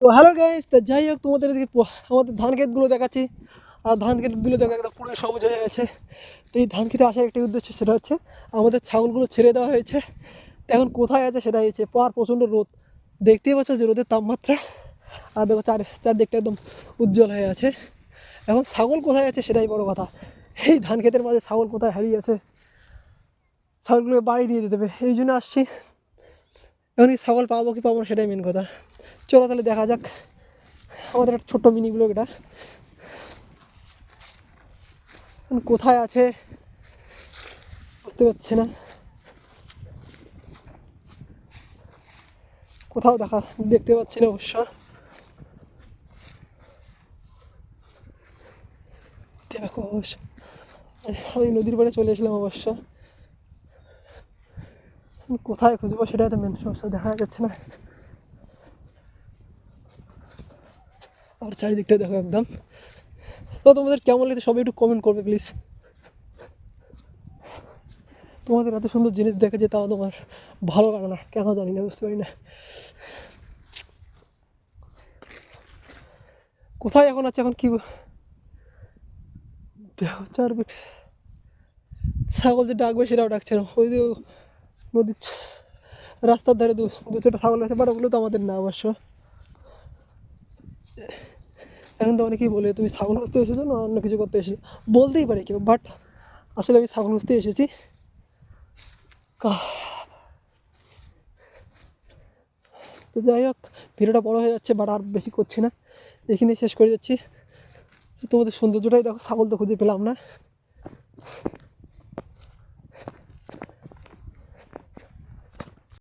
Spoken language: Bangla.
তো হ্যালো গাইস, তো যাই হোক তোমাদের এদিকে আমাদের ধান ক্ষেতগুলো দেখাচ্ছি। আর ধান ক্ষেতগুলো দেখো একদম পুরো সবুজ হয়ে গেছে। তো এই ধান খেতে আসার একটি উদ্দেশ্য, সেটা হচ্ছে আমাদের ছাগলগুলো ছেড়ে দেওয়া হয়েছে। তো এখন কোথায় আছে সেটা হচ্ছে পাওয়ার প্রচণ্ড রোদ, দেখতেই পাচ্ছ যে রোদের তাপমাত্রা। আর দেখো চারদিকটা একদম উজ্জ্বল হয়ে আছে। এখন ছাগল কোথায় আছে সেটাই বড় কথা। এই ধান ক্ষেতের মাঝে ছাগল কোথায় হারিয়ে আছে, ছাগলগুলোকে বাড়ি দিয়ে দিতে হবে, এই জন্য আসছি। এখন এই ছাগল পাবো কি পাবো না সেটাই মেন কথা। চলো তাহলে দেখা যাক আমাদের একটা ছোট্ট মিনি ব্লগ এটা কোথায় আছে বুঝতে পারছি না, কোথাও দেখতে পাচ্ছি না অবশ্য। দেখো অবশ্য আমি নদীর পাড়ে চলে এসলাম অবশ্য, কোথায় খুঁজবো সেটাই তো মেন সমস্যা, দেখা যাচ্ছে না। আর চারিদিকটা দেখো একদম। তো তোমাদের কেমন লাগে সবাই একটু কমেন্ট করবে প্লিজ। তোমাদের এত সুন্দর জিনিস দেখে যে তাও তোমার ভালো লাগে না কেন জানি না, বুঝতে পারি না কোথায় এখন আছে। এখন কি দেখো ছাগল যে ডাকবে সেটাও ডাকছে না। ওই যে নদীর রাস্তার ধারে দু দু চারটা ছাগল আছে, বাট ওগুলো তো আমাদের না অবশ্য। এখন তো অনেকেই বলে তুমি ছাগল খুঁজতে এসেছো না অন্য কিছু করতে এসেছো, বলতেই পারে কেউ, বাট আসলে আমি ছাগল খুঁজতে এসেছি। তো যাই হোক, ভিডিওটা বড় হয়ে যাচ্ছে, বাট আর বেশি করছি না, এখানেই শেষ করে যাচ্ছি। তোমাদের সৌন্দর্যটাই দেখো, ছাগল তো খুঁজে পেলাম না।